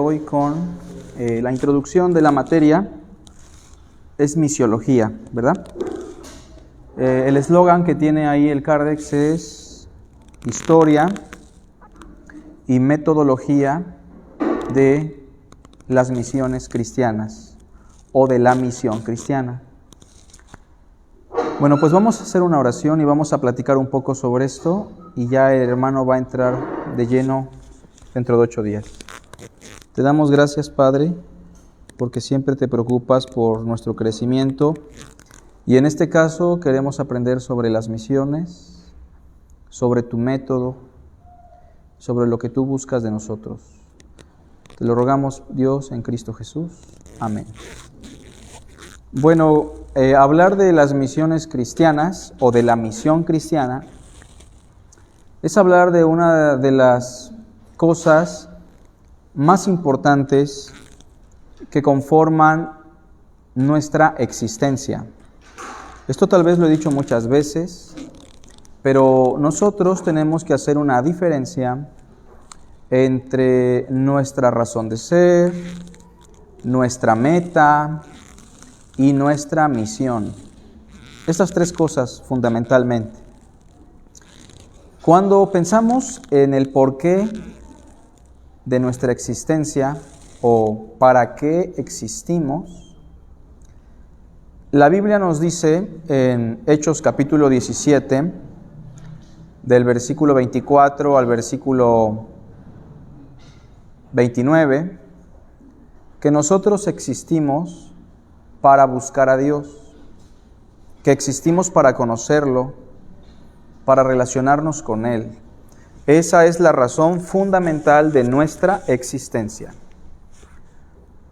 hoy con la introducción de la materia. Es misiología, ¿verdad? El eslogan que tiene ahí el Cardex es historia y metodología de las misiones cristianas o de la misión cristiana. Bueno, pues vamos a hacer una oración y vamos a platicar un poco sobre esto y ya el hermano va a entrar de lleno dentro de 8 días. Te damos gracias, Padre, porque siempre te preocupas por nuestro crecimiento y en este caso queremos aprender sobre las misiones, sobre tu método, sobre lo que tú buscas de nosotros. Te lo rogamos, Dios, en Cristo Jesús. Amén. Bueno, hablar de las misiones cristianas o de la misión cristiana es hablar de una de las cosas más importantes que conforman nuestra existencia. Esto tal vez lo he dicho muchas veces, pero nosotros tenemos que hacer una diferencia entre nuestra razón de ser, nuestra meta y nuestra misión. Estas 3 cosas fundamentalmente. Cuando pensamos en el porqué de nuestra existencia o para qué existimos, la Biblia nos dice en Hechos capítulo 17, del versículo 24 al versículo 29, que nosotros existimos para buscar a Dios, que existimos para conocerlo, para relacionarnos con Él. Esa es la razón fundamental de nuestra existencia.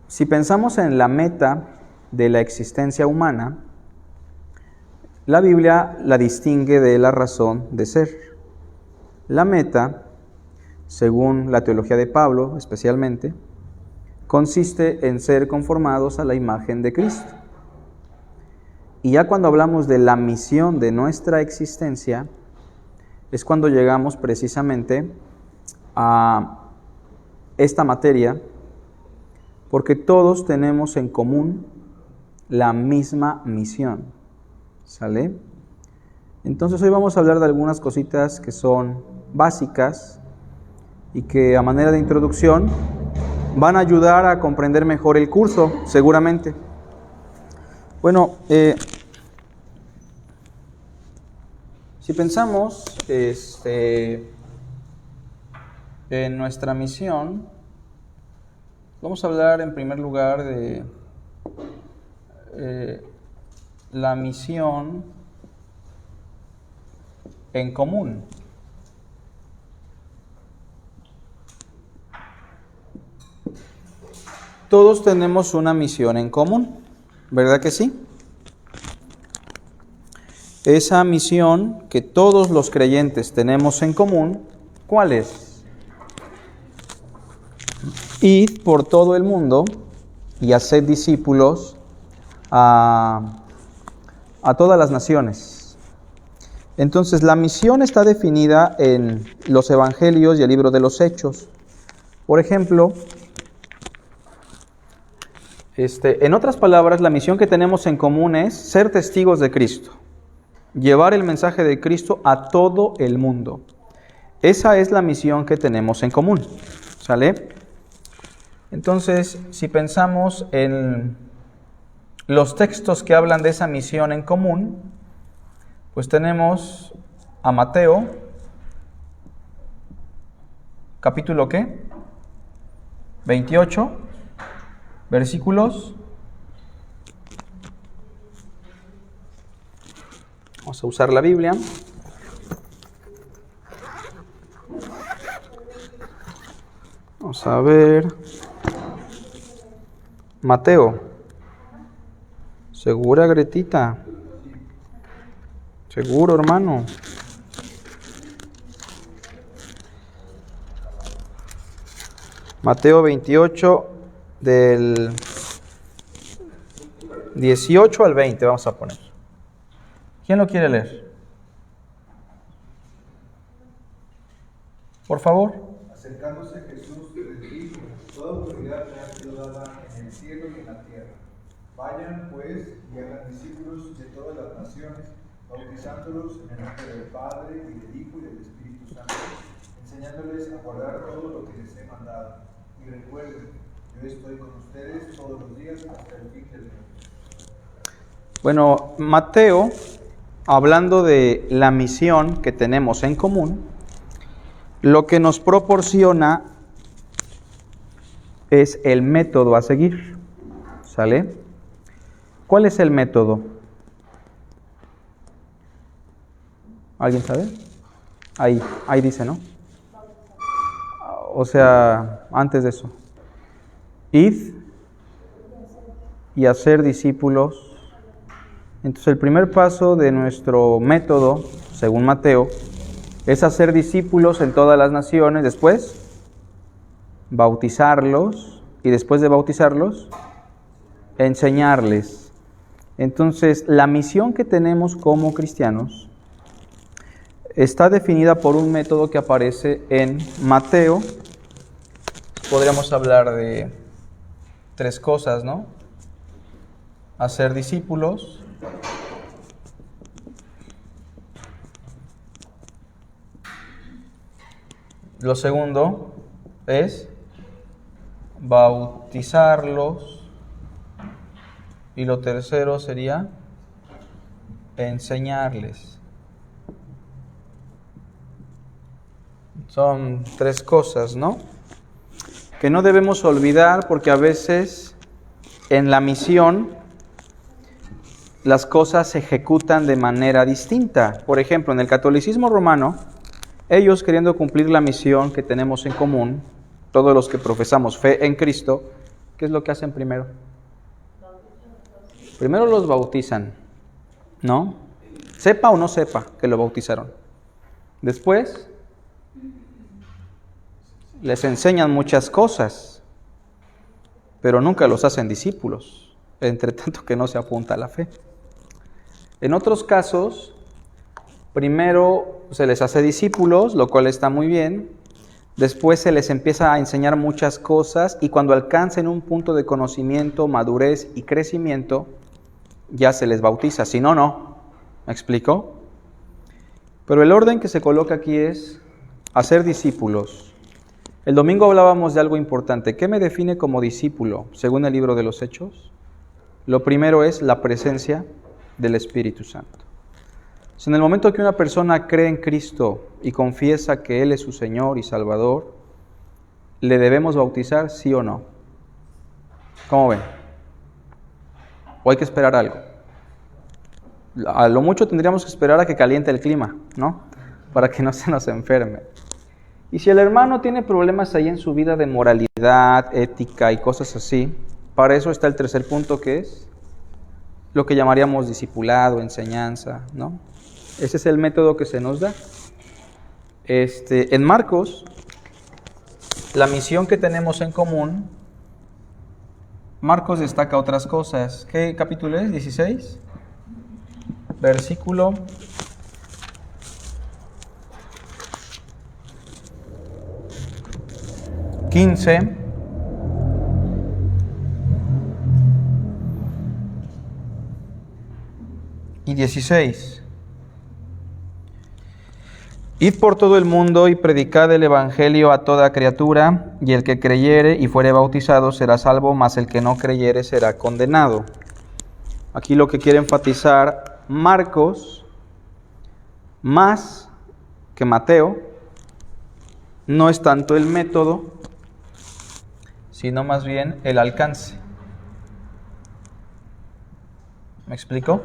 Si pensamos en la meta de la existencia humana, la Biblia la distingue de la razón de ser. La meta, según la teología de Pablo especialmente, consiste en ser conformados a la imagen de Cristo. Y ya cuando hablamos de la misión de nuestra existencia, es cuando llegamos precisamente a esta materia, porque todos tenemos en común la misma misión. ¿Sale? Entonces hoy vamos a hablar de algunas cositas que son básicas y que a manera de introducción van a ayudar a comprender mejor el curso, seguramente. Bueno, si pensamos en nuestra misión, vamos a hablar en primer lugar de la misión en común. Todos tenemos una misión en común, ¿verdad que sí? Esa misión que todos los creyentes tenemos en común, ¿cuál es? Id por todo el mundo y haced discípulos a todas las naciones. Entonces, la misión está definida en los Evangelios y el libro de los Hechos. Por ejemplo, en otras palabras, la misión que tenemos en común es ser testigos de Cristo, llevar el mensaje de Cristo a todo el mundo. Esa es la misión que tenemos en común, ¿sale? Entonces, si pensamos en los textos que hablan de esa misión en común, pues tenemos a Mateo, capítulo ¿qué? 28, versículos. Vamos a usar la Biblia. Vamos a ver. Mateo. ¿Segura, Gretita? Seguro, hermano. Mateo 28, del 18 al 20, vamos a poner. ¿Quién lo quiere leer? Por favor. Acercándose Jesús les dijo: Toda autoridad me ha sido dada en el cielo y en la tierra. Vayan, pues, y hagan discípulos de todas las naciones, bautizándolos en el nombre del Padre, y del Hijo, y del Espíritu Santo, enseñándoles a guardar todo lo que les he mandado. Y recuerden, yo estoy con ustedes todos los días hasta el fin del mundo. Bueno, Mateo, hablando de la misión que tenemos en común, lo que nos proporciona es el método a seguir. ¿Sale? ¿Cuál es el método? ¿Alguien sabe? Ahí dice, ¿no? O sea, antes de eso. Id y hacer discípulos. Entonces el primer paso de nuestro método, según Mateo, es hacer discípulos en todas las naciones, después bautizarlos y después de bautizarlos, enseñarles. Entonces la misión que tenemos como cristianos está definida por un método que aparece en Mateo. Podríamos hablar de 3 cosas, ¿no? Hacer discípulos, lo segundo es bautizarlos y lo tercero sería enseñarles. Son 3 cosas, ¿no? Que no debemos olvidar porque a veces en la misión las cosas se ejecutan de manera distinta. Por ejemplo, en el catolicismo romano, ellos queriendo cumplir la misión que tenemos en común, todos los que profesamos fe en Cristo, ¿qué es lo que hacen primero? Primero los bautizan, ¿no? Sepa o no sepa que lo bautizaron. Después les enseñan muchas cosas, pero nunca los hacen discípulos, entre tanto que no se apunta a la fe. En otros casos, primero se les hace discípulos, lo cual está muy bien. Después se les empieza a enseñar muchas cosas y cuando alcancen un punto de conocimiento, madurez y crecimiento, ya se les bautiza. Si no, no. ¿Me explico? Pero el orden que se coloca aquí es hacer discípulos. El domingo hablábamos de algo importante. ¿Qué me define como discípulo según el libro de los Hechos? Lo primero es la presencia del Espíritu Santo. En el momento que una persona cree en Cristo y confiesa que Él es su Señor y Salvador, ¿le debemos bautizar, sí o no? ¿Cómo ven? ¿O hay que esperar algo? A lo mucho tendríamos que esperar a que caliente el clima, ¿no? Para que no se nos enferme. Y si el hermano tiene problemas ahí en su vida de moralidad, ética y cosas así, para eso está el tercer punto, que es lo que llamaríamos discipulado, enseñanza, ¿no? Ese es el método que se nos da. En Marcos, la misión que tenemos en común, Marcos destaca otras cosas. ¿Qué capítulo es? 16, versículo 15 y 16. Id por todo el mundo y predicad el evangelio a toda criatura, y el que creyere y fuere bautizado será salvo, mas el que no creyere será condenado. Aquí lo que quiere enfatizar Marcos, más que Mateo, no es tanto el método, sino más bien el alcance. ¿Me explico?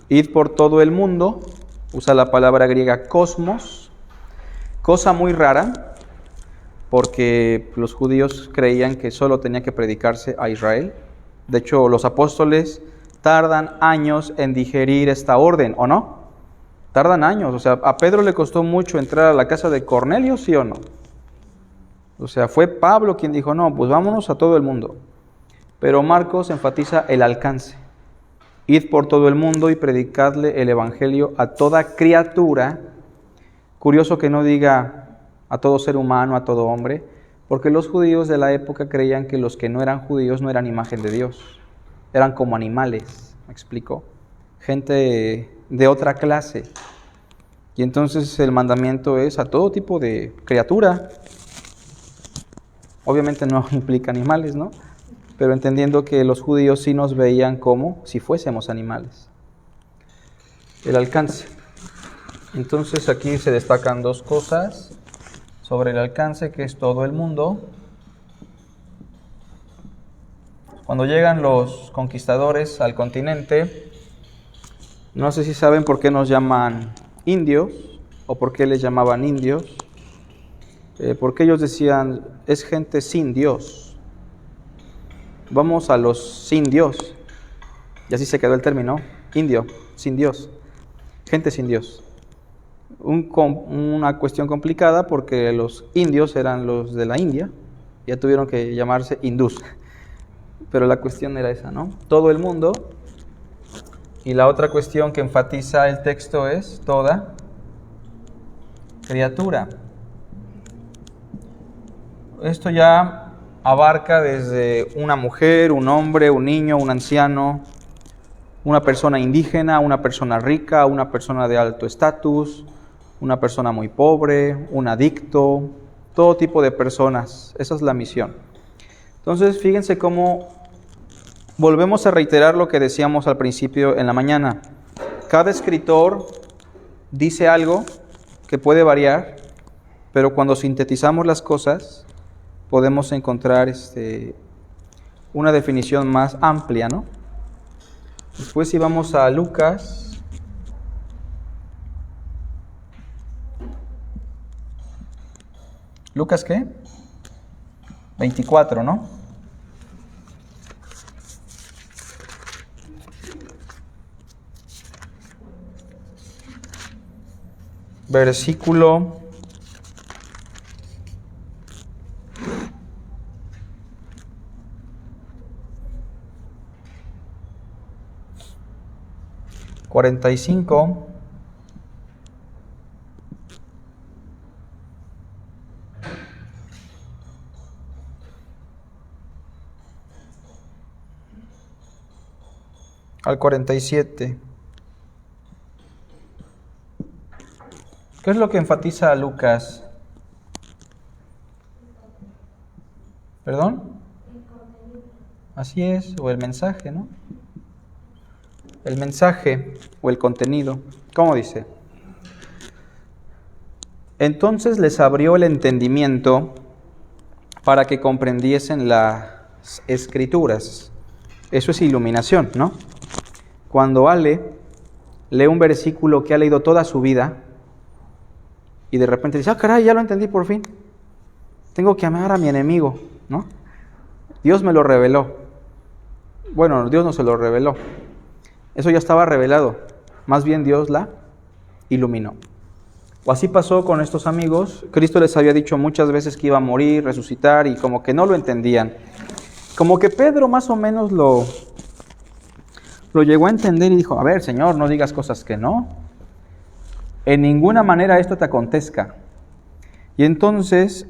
Id por todo el mundo, usa la palabra griega cosmos, cosa muy rara, porque los judíos creían que solo tenía que predicarse a Israel. De hecho, los apóstoles tardan años en digerir esta orden, ¿o no? Tardan años, o sea, a Pedro le costó mucho entrar a la casa de Cornelio, ¿sí o no? O sea, fue Pablo quien dijo, no, pues vámonos a todo el mundo. Pero Marcos enfatiza el alcance. Id por todo el mundo y predicadle el evangelio a toda criatura. Curioso que no diga a todo ser humano, a todo hombre, Porque los judíos de la época creían que los que no eran judíos no eran imagen de Dios, eran como animales, ¿me explico? Gente de otra clase. Y entonces el mandamiento es a todo tipo de criatura. Obviamente no implica animales, ¿no? Pero entendiendo que los judíos sí nos veían como si fuésemos animales. El alcance. Entonces aquí se destacan dos cosas sobre el alcance, que es todo el mundo. Cuando llegan los conquistadores al continente, no sé si saben por qué nos llaman indios o por qué les llamaban indios, porque ellos decían, es gente sin Dios. Vamos a los sin Dios. Y así se quedó el término, indio, sin Dios. Gente sin Dios. Una cuestión complicada porque los indios eran los de la India, ya tuvieron que llamarse hindús, pero la cuestión era esa, ¿no? Todo el mundo. Y la otra cuestión que enfatiza el texto es toda criatura. Esto ya abarca desde una mujer, un hombre, un niño, un anciano, una persona indígena, una persona rica, una persona de alto estatus, una persona muy pobre, un adicto, todo tipo de personas. Esa es la misión. Entonces, fíjense cómo volvemos a reiterar lo que decíamos al principio en la mañana. Cada escritor dice algo que puede variar, pero cuando sintetizamos las cosas, podemos encontrar una definición más amplia, ¿no? Después, si vamos a Lucas, ¿Lucas qué? 24, ¿no? Versículo 45. Al 47. ¿Qué es lo que enfatiza Lucas? ¿Perdón? Así es, o el mensaje, ¿no? El mensaje o el contenido. ¿Cómo dice? Entonces les abrió el entendimiento para que comprendiesen las Escrituras. Eso es iluminación, ¿no? Cuando Ale lee un versículo que ha leído toda su vida y de repente dice, caray, ya lo entendí por fin. Tengo que amar a mi enemigo, ¿no? Dios me lo reveló. Bueno, Dios no se lo reveló. Eso ya estaba revelado. Más bien Dios la iluminó. O así pasó con estos amigos. Cristo les había dicho muchas veces que iba a morir, resucitar, y como que no lo entendían. Como que Pedro más o menos lo llegó a entender y dijo, a ver, Señor, no digas cosas que no. En ninguna manera esto te acontezca. Y entonces,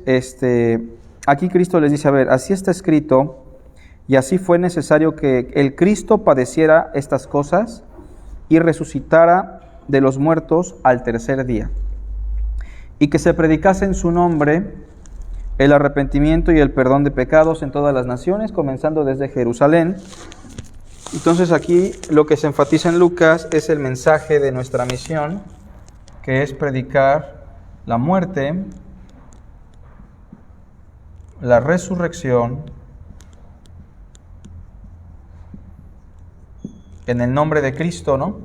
aquí Cristo les dice, a ver, así está escrito, y así fue necesario que el Cristo padeciera estas cosas y resucitara de los muertos al tercer día, y que se predicase en su nombre el arrepentimiento y el perdón de pecados en todas las naciones, comenzando desde Jerusalén. Entonces aquí lo que se enfatiza en Lucas es el mensaje de nuestra misión, que es predicar la muerte, la resurrección, en el nombre de Cristo, ¿no?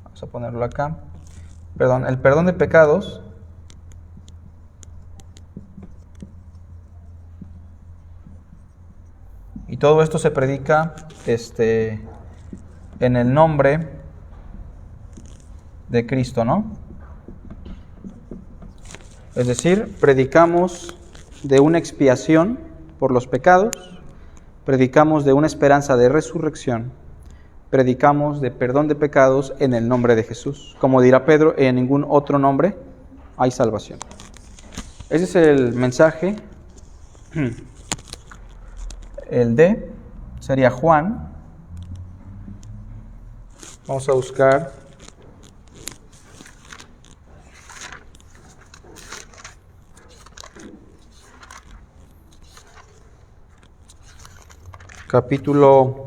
Vamos a ponerlo acá. Perdón, el perdón de pecados, y todo esto se predica en el nombre de Cristo, ¿no? Es decir, predicamos de una expiación por los pecados, predicamos de una esperanza de resurrección, predicamos de perdón de pecados en el nombre de Jesús. Como dirá Pedro, en ningún otro nombre hay salvación. Ese es el mensaje. El D sería Juan. Vamos a buscar capítulo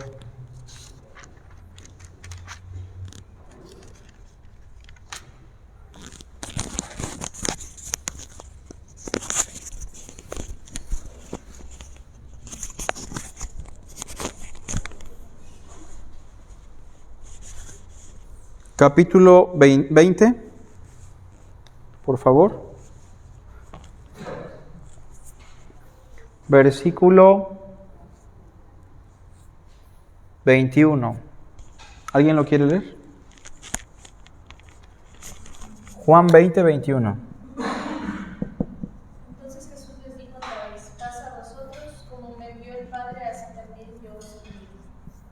20, por favor. Versículo 21. ¿Alguien lo quiere leer? Juan 20, 21. Entonces Jesús les dijo otra vez: paz a vosotros, como me envió el Padre, así también yo os envío.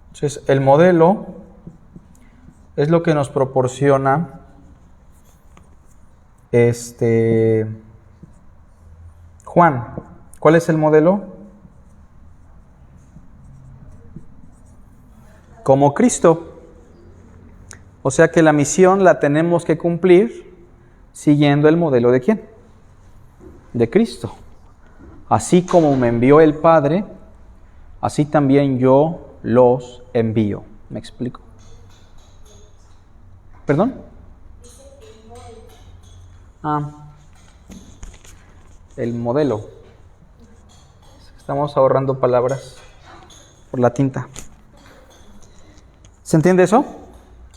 Entonces, el modelo es lo que nos proporciona Juan. ¿Cuál es el modelo? Como Cristo. O sea que la misión la tenemos que cumplir siguiendo el modelo ¿de quién? De Cristo. Así como me envió el Padre, así también yo los envío. ¿Me explico? ¿Perdón? El modelo. Estamos ahorrando palabras por la tinta. ¿Se entiende eso?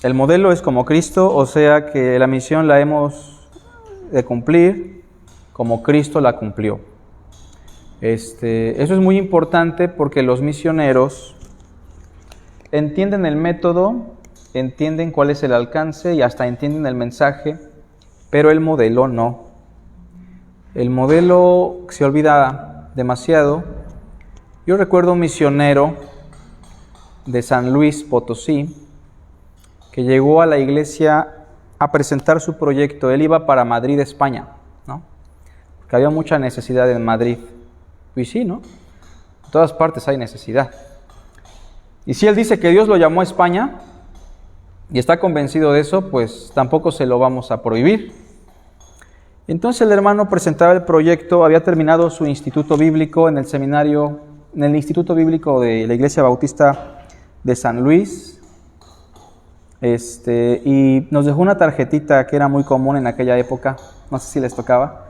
El modelo es como Cristo, o sea que la misión la hemos de cumplir como Cristo la cumplió. Eso es muy importante porque los misioneros entienden el método, entienden cuál es el alcance y hasta entienden el mensaje, pero el modelo no. El modelo se olvida demasiado. Yo recuerdo un misionero de San Luis Potosí que llegó a la iglesia a presentar su proyecto. Él iba para Madrid, España, ¿no? Porque había mucha necesidad en Madrid. Y sí, ¿no? En todas partes hay necesidad. Y si él dice que Dios lo llamó a España y está convencido de eso, pues tampoco se lo vamos a prohibir. Entonces el hermano presentaba el proyecto, había terminado su instituto bíblico en el seminario, en el Instituto Bíblico de la Iglesia Bautista de San Luis, y nos dejó una tarjetita que era muy común en aquella época, no sé si les tocaba,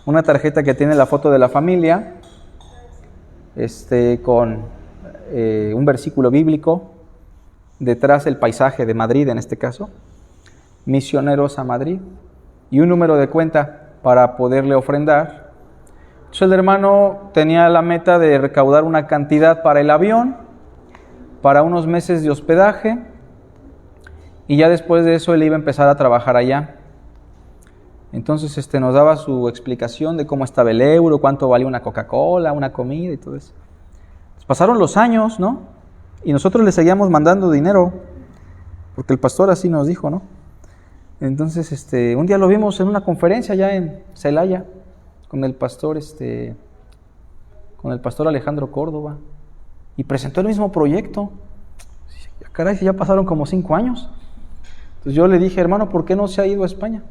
una tarjeta que tiene la foto de la familia, con un versículo bíblico, detrás el paisaje de Madrid en este caso, misioneros a Madrid, y un número de cuenta para poderle ofrendar. Entonces el hermano tenía la meta de recaudar una cantidad para el avión, para unos meses de hospedaje, y ya después de eso él iba a empezar a trabajar allá. Entonces nos daba su explicación de cómo estaba el euro, cuánto valía una Coca-Cola, una comida y todo eso. Entonces, pasaron los años, ¿no? Y nosotros le seguíamos mandando dinero, porque el pastor así nos dijo, ¿no? Entonces, un día lo vimos en una conferencia allá en Celaya, con el pastor, Alejandro Córdoba, y presentó el mismo proyecto. Caray, ya pasaron como 5 años. Entonces yo le dije: hermano, ¿por qué no se ha ido a España?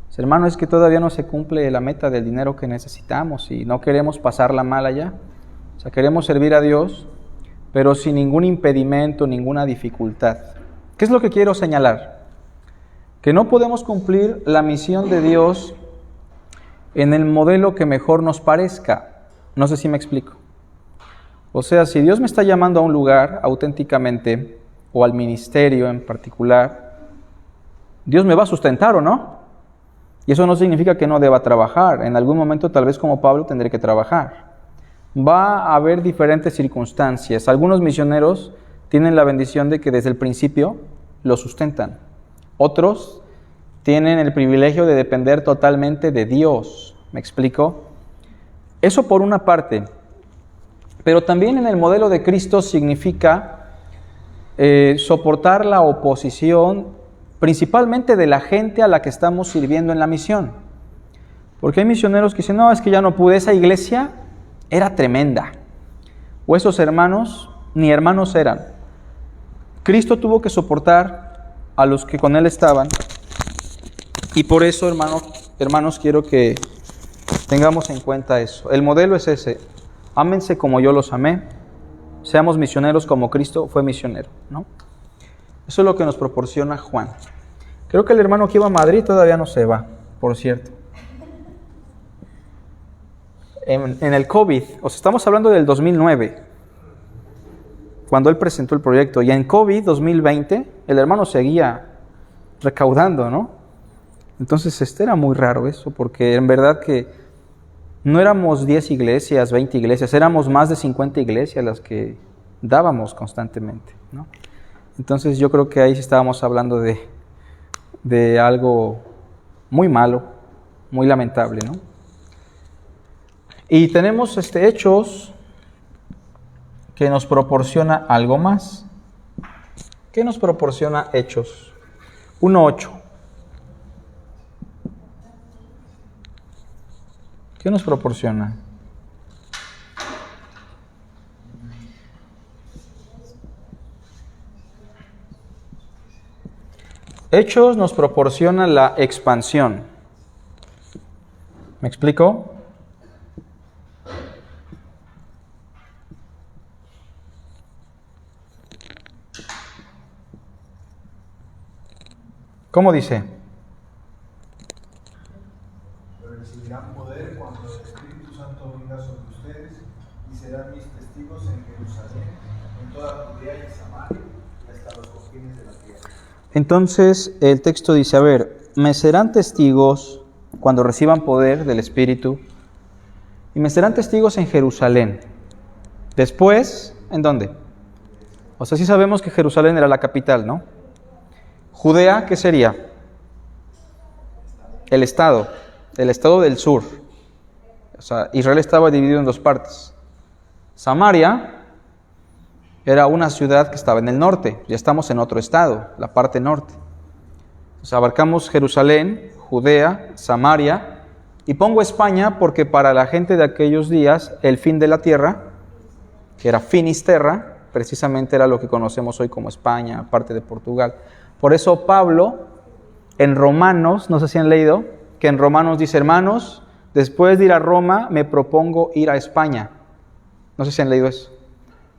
Dice: hermano, es que todavía no se cumple la meta del dinero que necesitamos y no queremos pasarla mal allá. O sea, queremos servir a Dios, pero sin ningún impedimento, ninguna dificultad. ¿Qué es lo que quiero señalar? Que no podemos cumplir la misión de Dios en el modelo que mejor nos parezca. No sé si me explico. O sea, si Dios me está llamando a un lugar auténticamente, o al ministerio en particular, Dios me va a sustentar, ¿o no? Y eso no significa que no deba trabajar. En algún momento, tal vez como Pablo, tendré que trabajar. Va a haber diferentes circunstancias. Algunos misioneros tienen la bendición de que desde el principio lo sustentan. Otros tienen el privilegio de depender totalmente de Dios. ¿Me explico? Eso por una parte. Pero también en el modelo de Cristo significa soportar la oposición, principalmente de la gente a la que estamos sirviendo en la misión. Porque hay misioneros que dicen, no, es que ya no pude, esa iglesia era tremenda. O esos hermanos, ni hermanos eran. Cristo tuvo que soportar a los que con Él estaban. Y por eso, hermanos, quiero que tengamos en cuenta eso. El modelo es ese. Ámense como yo los amé. Seamos misioneros como Cristo fue misionero, ¿no? Eso es lo que nos proporciona Juan. Creo que el hermano que iba a Madrid todavía no se va, por cierto. En el COVID, o sea, estamos hablando del 2009, cuando él presentó el proyecto, y en COVID 2020, el hermano seguía recaudando, ¿no? Entonces, era muy raro eso, porque en verdad que no éramos 10 iglesias, 20 iglesias, éramos más de 50 iglesias las que dábamos constantemente, ¿no? Entonces, yo creo que ahí sí estábamos hablando de algo muy malo, muy lamentable, ¿no? Y tenemos Hechos que nos proporciona algo más. ¿Qué nos proporciona Hechos? 1:8. ¿Qué nos proporciona? Hechos nos proporciona la expansión. ¿Me explico? ¿Cómo dice? Recibirán poder cuando el Espíritu Santo venga sobre ustedes y serán mis testigos en Jerusalén, en toda Judea y Samaria y hasta los confines de la tierra. Entonces el texto dice, a ver, me serán testigos cuando reciban poder del Espíritu y me serán testigos en Jerusalén. Después, ¿en dónde? O sea, sí sabemos que Jerusalén era la capital, ¿no? Judea, ¿qué sería? El estado del sur. O sea, Israel estaba dividido en dos partes. Samaria era una ciudad que estaba en el norte, ya estamos en otro estado, la parte norte. O sea, abarcamos Jerusalén, Judea, Samaria, y pongo España porque para la gente de aquellos días, el fin de la tierra, que era Finisterra, precisamente era lo que conocemos hoy como España, parte de Portugal. Por eso Pablo, en Romanos, no sé si han leído, que en Romanos dice, hermanos, después de ir a Roma, me propongo ir a España. No sé si han leído eso.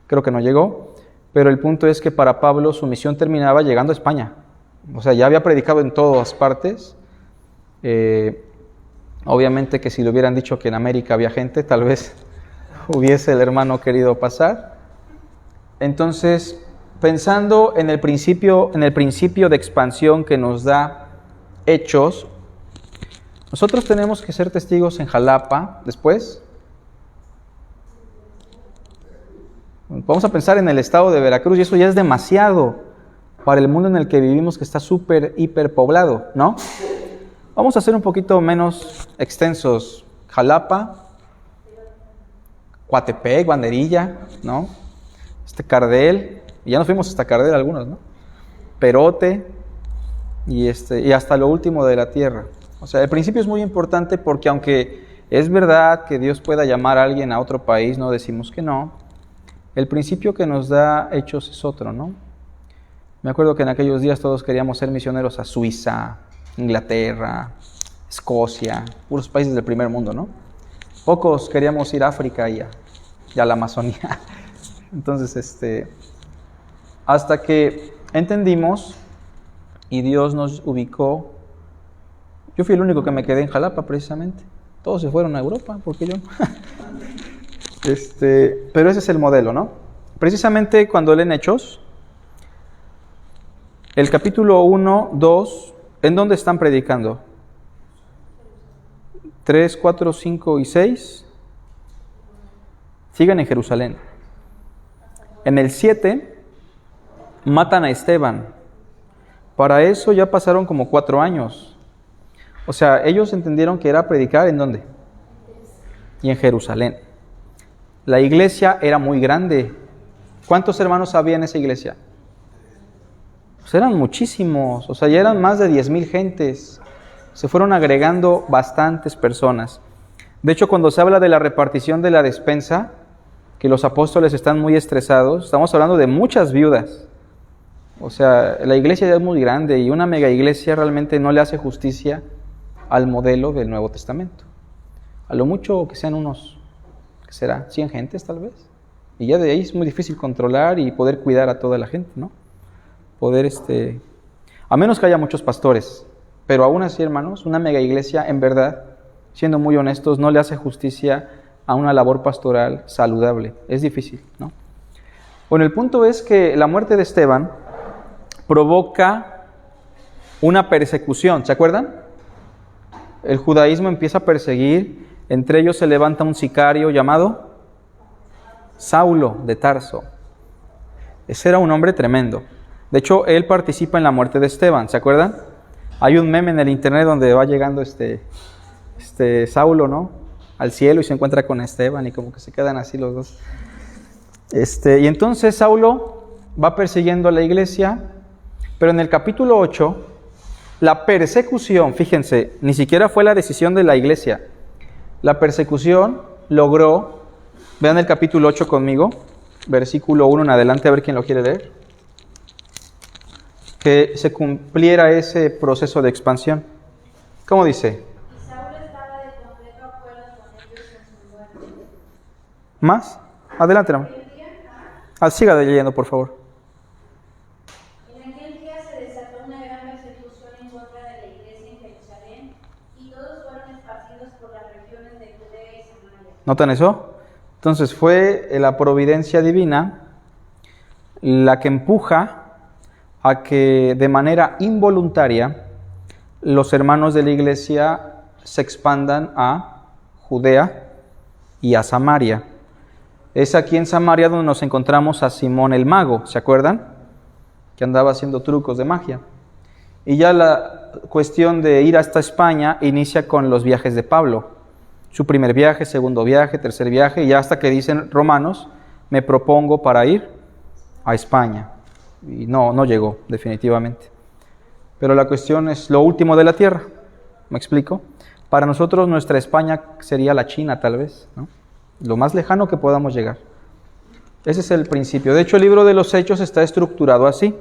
Creo que no llegó. Pero el punto es que para Pablo su misión terminaba llegando a España. O sea, ya había predicado en todas partes. Obviamente que si le hubieran dicho que en América había gente, tal vez hubiese el hermano querido pasar. Entonces, pensando en el principio de expansión que nos da Hechos, nosotros tenemos que ser testigos en Jalapa después. Vamos a pensar en el estado de Veracruz y eso ya es demasiado para el mundo en el que vivimos, que está súper, hiper poblado, ¿no? Vamos a ser un poquito menos extensos. Jalapa, Coatepec, Banderilla, ¿no? Cardel, y ya nos fuimos hasta Cardel algunos, ¿no? Perote y hasta lo último de la tierra. O sea, el principio es muy importante porque aunque es verdad que Dios pueda llamar a alguien a otro país, no decimos que no, el principio que nos da Hechos es otro, ¿no? Me acuerdo que en aquellos días todos queríamos ser misioneros a Suiza, Inglaterra, Escocia, puros países del primer mundo, ¿no? Pocos queríamos ir a África y a la Amazonía. Entonces, hasta que entendimos y Dios nos ubicó. Yo fui el único que me quedé en Jalapa, precisamente. Todos se fueron a Europa, ¿por qué yo no? Pero ese es el modelo, ¿no? Precisamente cuando leen Hechos, el capítulo 1, 2, ¿en dónde están predicando? 3, 4, 5 y 6. Sigan en Jerusalén. En el 7, matan a Esteban. Para eso ya pasaron como 4 años. O sea, ellos entendieron que era predicar ¿en dónde? Y en Jerusalén. La iglesia era muy grande. ¿Cuántos hermanos había en esa iglesia? Pues eran muchísimos. O sea, ya eran más de 10,000 gentes. Se fueron agregando bastantes personas. De hecho, cuando se habla de la repartición de la despensa, que los apóstoles están muy estresados, estamos hablando de muchas viudas. O sea, la iglesia ya es muy grande y una mega iglesia realmente no le hace justicia al modelo del Nuevo Testamento. A lo mucho que sean unos, ¿qué será? 100 gentes tal vez. Y ya de ahí es muy difícil controlar y poder cuidar a toda la gente, ¿no? Poder, a menos que haya muchos pastores. Pero aún así, hermanos, una mega iglesia, en verdad, siendo muy honestos, no le hace justicia a una labor pastoral saludable. Es difícil, ¿no? Bueno, el punto es que la muerte de Esteban provoca una persecución, ¿se acuerdan? El judaísmo empieza a perseguir, entre ellos se levanta un sicario llamado Saulo de Tarso. Ese era un hombre tremendo. De hecho, él participa en la muerte de Esteban, ¿se acuerdan? Hay un meme en el internet donde va llegando Saulo, ¿no? Al cielo y se encuentra con Esteban y como que se quedan así los dos. Y entonces Saulo va persiguiendo a la iglesia, pero en el capítulo 8, la persecución, fíjense, ni siquiera fue la decisión de la iglesia. La persecución logró, vean el capítulo 8 conmigo, versículo 1 en adelante, a ver quién lo quiere leer, que se cumpliera ese proceso de expansión. ¿Cómo dice? Y Saulo estaba de completo acuerdo con ellos en su muerte. ¿Más? Adelante, hermano. Siga leyendo, por favor. En aquel día se desató una gran persecución en contra de la iglesia en Jerusalén, y todos fueron esparcidos por las regiones de Judea y Samaria. ¿Notan eso? Entonces fue la providencia divina la que empuja a que de manera involuntaria los hermanos de la iglesia se expandan a Judea y a Samaria. Es aquí en Samaria donde nos encontramos a Simón el mago, ¿se acuerdan? Que andaba haciendo trucos de magia. Y ya la cuestión de ir hasta España inicia con los viajes de Pablo. Su primer viaje, segundo viaje, tercer viaje, y hasta que dicen Romanos, me propongo para ir a España. Y no llegó, definitivamente. Pero la cuestión es lo último de la tierra, ¿me explico? Para nosotros nuestra España sería la China tal vez, ¿no? Lo más lejano que podamos llegar. Ese es el principio. De hecho, el libro de los Hechos está estructurado así.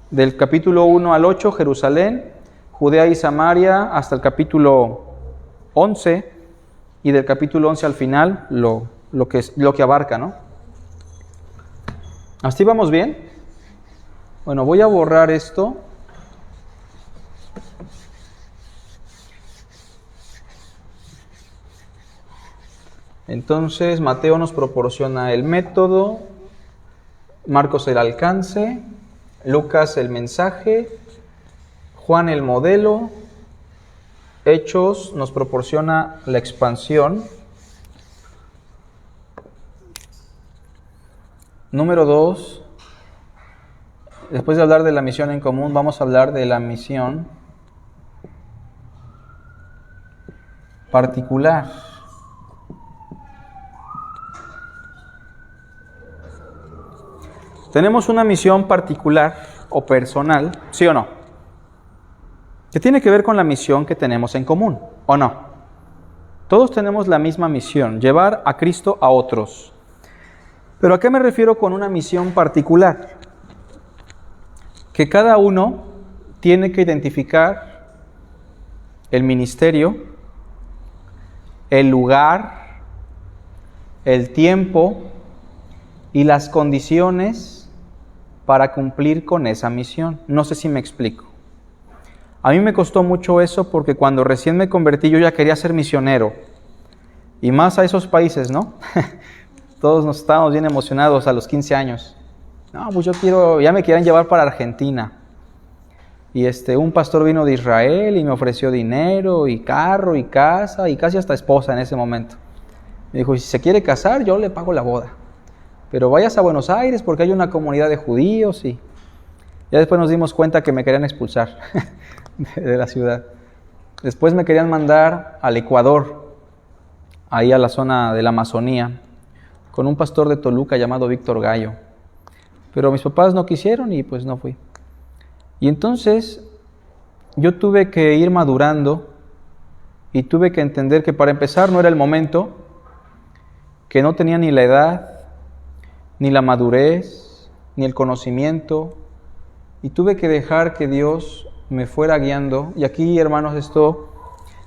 Del capítulo 1 al 8, Jerusalén, Judea y Samaria, hasta el capítulo 11, y del capítulo 11 al final, lo que abarca, ¿no? ¿Así vamos bien? Bueno, voy a borrar esto. Entonces, Mateo nos proporciona el método, Marcos el alcance, Lucas el mensaje, Juan el modelo, Hechos nos proporciona la expansión. Número 2, después de hablar de la misión en común, vamos a hablar de la misión particular. Tenemos una misión particular o personal, ¿sí o no? Que tiene que ver con la misión que tenemos en común, ¿o no? Todos tenemos la misma misión, llevar a Cristo a otros. ¿Pero a qué me refiero con una misión particular? Que cada uno tiene que identificar el ministerio, el lugar, el tiempo y las condiciones para cumplir con esa misión. No sé si me explico. A mí me costó mucho eso porque cuando recién me convertí yo ya quería ser misionero. Y más a esos países, ¿no? Todos nos estábamos bien emocionados a los 15 años. No, pues ya me querían llevar para Argentina. Y un pastor vino de Israel y me ofreció dinero y carro y casa y casi hasta esposa en ese momento. Me dijo, si se quiere casar, yo le pago la boda. Pero vayas a Buenos Aires porque hay una comunidad de judíos y ya después nos dimos cuenta que me querían expulsar de la ciudad. Después me querían mandar al Ecuador, ahí a la zona de la Amazonía, con un pastor de Toluca llamado Víctor Gallo. Pero mis papás no quisieron y pues no fui. Y entonces, yo tuve que ir madurando y tuve que entender que para empezar no era el momento, que no tenía ni la edad, ni la madurez, ni el conocimiento, y tuve que dejar que Dios me fuera guiando. Y aquí, hermanos, esto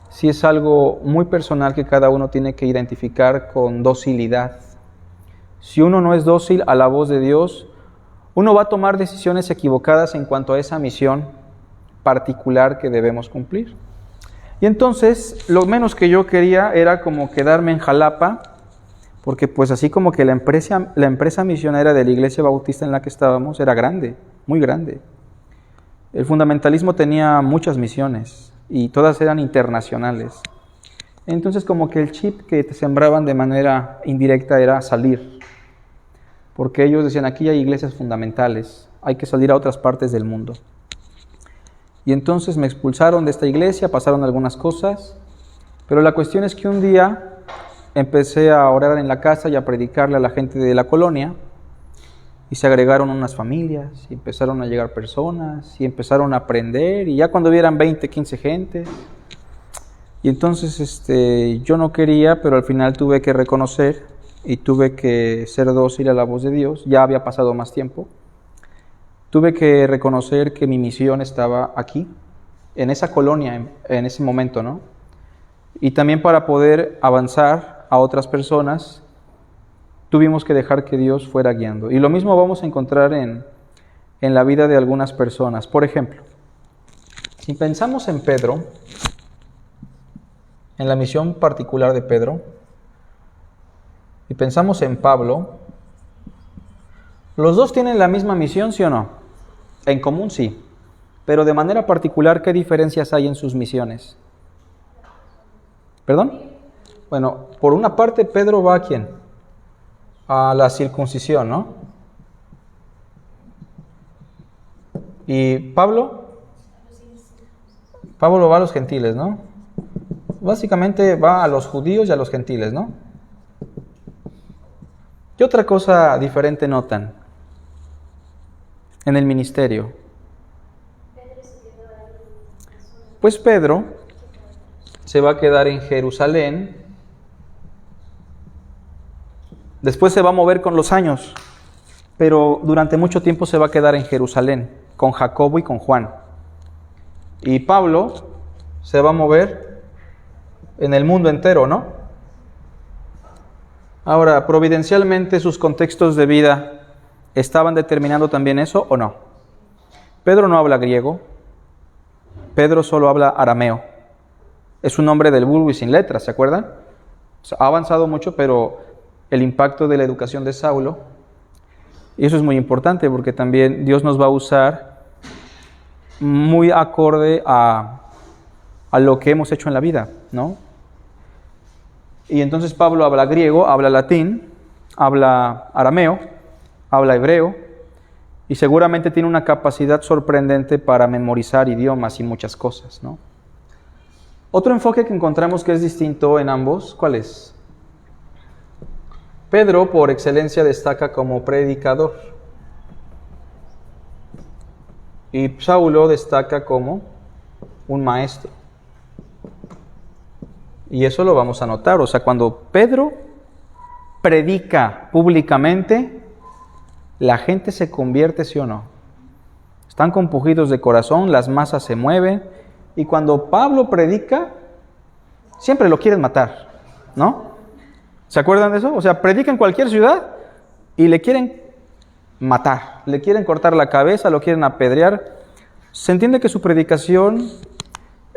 sí es algo muy personal que cada uno tiene que identificar con docilidad. Si uno no es dócil a la voz de Dios, uno va a tomar decisiones equivocadas en cuanto a esa misión particular que debemos cumplir. Y entonces, lo menos que yo quería era como quedarme en Jalapa, porque pues así como que la empresa misionera de la iglesia bautista en la que estábamos era grande, muy grande. El fundamentalismo tenía muchas misiones y todas eran internacionales. Entonces como que el chip que te sembraban de manera indirecta era salir, porque ellos decían, aquí hay iglesias fundamentales, hay que salir a otras partes del mundo. Y entonces me expulsaron de esta iglesia, pasaron algunas cosas, pero la cuestión es que un día empecé a orar en la casa y a predicarle a la gente de la colonia, y se agregaron unas familias, y empezaron a llegar personas, y empezaron a aprender, y ya cuando vieran 20, 15 gentes, y entonces yo no quería, pero al final tuve que reconocer, y tuve que ser dócil a la voz de Dios, ya había pasado más tiempo, tuve que reconocer que mi misión estaba aquí, en esa colonia, en ese momento, ¿no? Y también para poder avanzar a otras personas, tuvimos que dejar que Dios fuera guiando. Y lo mismo vamos a encontrar en la vida de algunas personas. Por ejemplo, si pensamos en Pedro, en la misión particular de Pedro, y pensamos en Pablo, los dos tienen la misma misión, ¿sí o no? En común sí, pero de manera particular, ¿qué diferencias hay en sus misiones? ¿Perdón? Bueno, por una parte Pedro va ¿a quién? A la circuncisión, ¿no? Y Pablo va a los gentiles, ¿no? Básicamente va a los judíos y a los gentiles, ¿no? ¿Qué otra cosa diferente notan en el ministerio? Pues Pedro se va a quedar en Jerusalén, después se va a mover con los años, pero durante mucho tiempo se va a quedar en Jerusalén, con Jacobo y con Juan. Y Pablo se va a mover en el mundo entero, ¿no? Ahora, providencialmente, sus contextos de vida estaban determinando también eso, ¿o no? Pedro no habla griego, Pedro solo habla arameo. Es un hombre del vulgo y sin letras, ¿se acuerdan? Ha avanzado mucho, pero el impacto de la educación de Saulo, y eso es muy importante porque también Dios nos va a usar muy acorde a lo que hemos hecho en la vida, ¿no? Y entonces Pablo habla griego, habla latín, habla arameo, habla hebreo, y seguramente tiene una capacidad sorprendente para memorizar idiomas y muchas cosas, ¿no? Otro enfoque que encontramos que es distinto en ambos, ¿cuál es? Pedro, por excelencia, destaca como predicador. Y Saulo destaca como un maestro. Y eso lo vamos a notar. O sea, cuando Pedro predica públicamente, la gente se convierte, ¿sí o no? Están compungidos de corazón, las masas se mueven. Y cuando Pablo predica, siempre lo quieren matar, ¿no? ¿Se acuerdan de eso? O sea, predica en cualquier ciudad y le quieren matar, le quieren cortar la cabeza, lo quieren apedrear. Se entiende que su predicación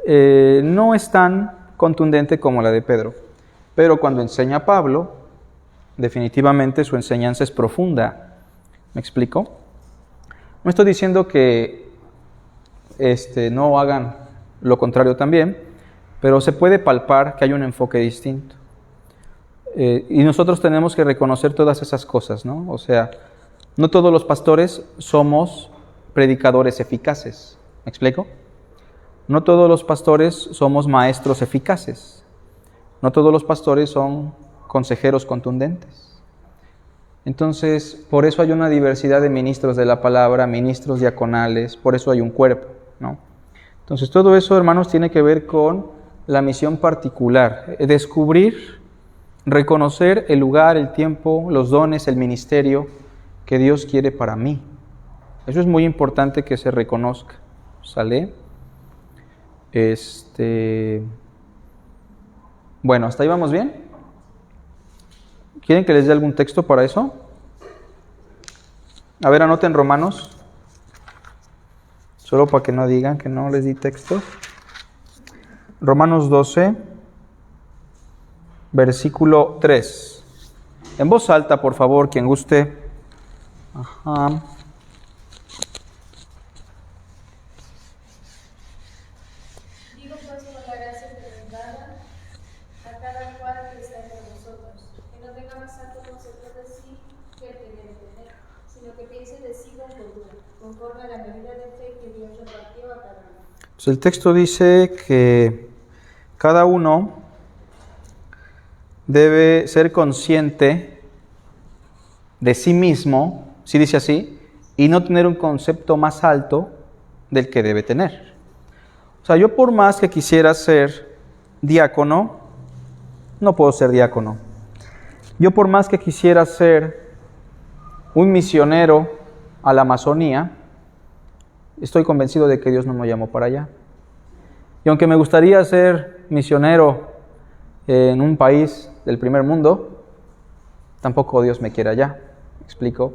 no es tan contundente como la de Pedro, pero cuando enseña a Pablo, definitivamente su enseñanza es profunda. ¿Me explico? No estoy diciendo que no hagan lo contrario también, pero se puede palpar que hay un enfoque distinto. Y nosotros tenemos que reconocer todas esas cosas, ¿no? O sea, no todos los pastores somos predicadores eficaces. ¿Me explico? No todos los pastores somos maestros eficaces. No todos los pastores son consejeros contundentes. Entonces, por eso hay una diversidad de ministros de la palabra, ministros diaconales, por eso hay un cuerpo, ¿no? Entonces todo eso, hermanos, tiene que ver con la misión particular. Descubrir, reconocer el lugar, el tiempo, los dones, el ministerio que Dios quiere para mí. Eso es muy importante que se reconozca. ¿Sale? Bueno, ¿hasta ahí vamos bien? ¿Quieren que les dé algún texto para eso? A ver, anoten Romanos. Solo para que no digan que no les di texto. Romanos 12, versículo 3. En voz alta, por favor, quien guste. Ajá. Digo pues por la gracia que nos dada a cada cual que está entre nosotros, que no tenga más alto concepto de sí que el que debe tener, sino que piense de sí con cordura, conforme a la medida de fe que Dios repartió a cada uno. Pues el texto dice que cada uno debe ser consciente de sí mismo, ¿sí dice así? Y no tener un concepto más alto del que debe tener. O sea, yo por más que quisiera ser diácono, no puedo ser diácono. Yo por más que quisiera ser un misionero a la Amazonía, estoy convencido de que Dios no me llamó para allá. Y aunque me gustaría ser misionero en un país del primer mundo, tampoco Dios me quiere allá. ¿Me explico?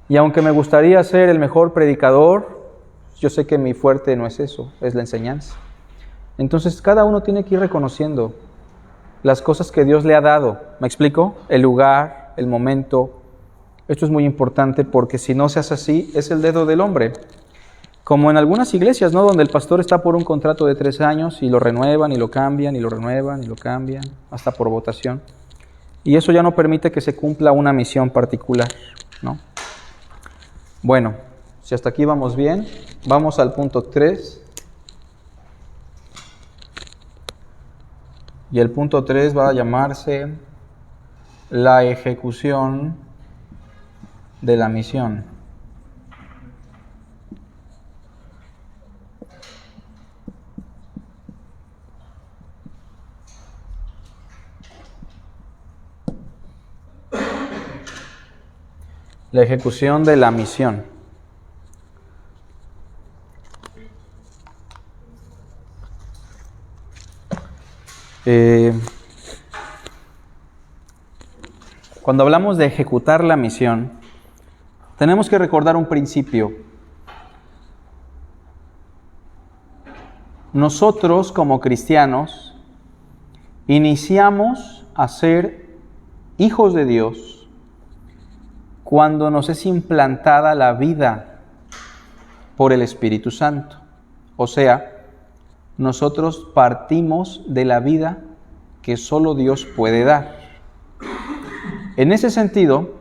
Y aunque me gustaría ser el mejor predicador, yo sé que mi fuerte no es eso, es la enseñanza. Entonces cada uno tiene que ir reconociendo las cosas que Dios le ha dado. ¿Me explico? El lugar, el momento. Esto es muy importante porque si no se hace así, es el dedo del hombre. Como en algunas iglesias, ¿no? Donde el pastor está por un contrato de 3 años y lo renuevan y lo cambian y lo renuevan y lo cambian, hasta por votación. Y eso ya no permite que se cumpla una misión particular, ¿no? Bueno, si hasta aquí vamos bien, vamos al punto 3. Y el punto 3 va a llamarse la ejecución de la misión. La ejecución de la misión. Cuando hablamos de ejecutar la misión, tenemos que recordar un principio. Nosotros, como cristianos, iniciamos a ser hijos de Dios cuando nos es implantada la vida por el Espíritu Santo. O sea, nosotros partimos de la vida que solo Dios puede dar. En ese sentido,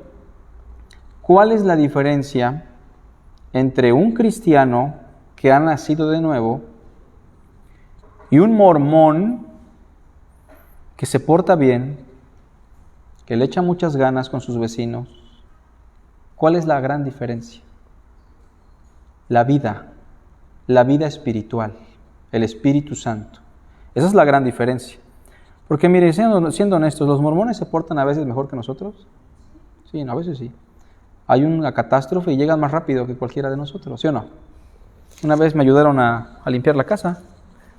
¿cuál es la diferencia entre un cristiano que ha nacido de nuevo y un mormón que se porta bien, que le echa muchas ganas con sus vecinos? ¿Cuál es la gran diferencia? La vida espiritual, el Espíritu Santo. Esa es la gran diferencia. Porque mire, siendo honestos, ¿los mormones se portan a veces mejor que nosotros? Sí, a veces sí. Hay una catástrofe y llegan más rápido que cualquiera de nosotros, ¿sí o no? Una vez me ayudaron a limpiar la casa,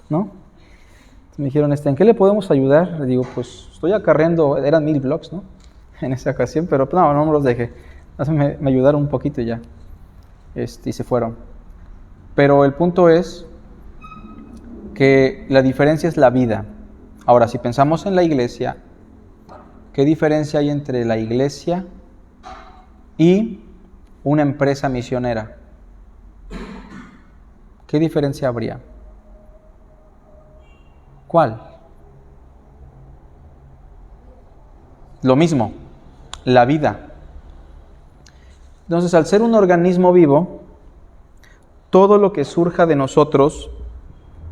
¿no? Me dijeron, ¿en qué le podemos ayudar? Le digo, pues estoy acarreando, eran 1000 blocks, ¿no? En esa ocasión, pero no me los dejé. Me ayudaron un poquito y ya. Y se fueron. Pero el punto es que la diferencia es la vida. Ahora, si pensamos en la iglesia, ¿qué diferencia hay entre la iglesia y una empresa misionera? ¿Qué diferencia habría? ¿Cuál? Lo mismo, la vida. Entonces, al ser un organismo vivo, todo lo que surja de nosotros,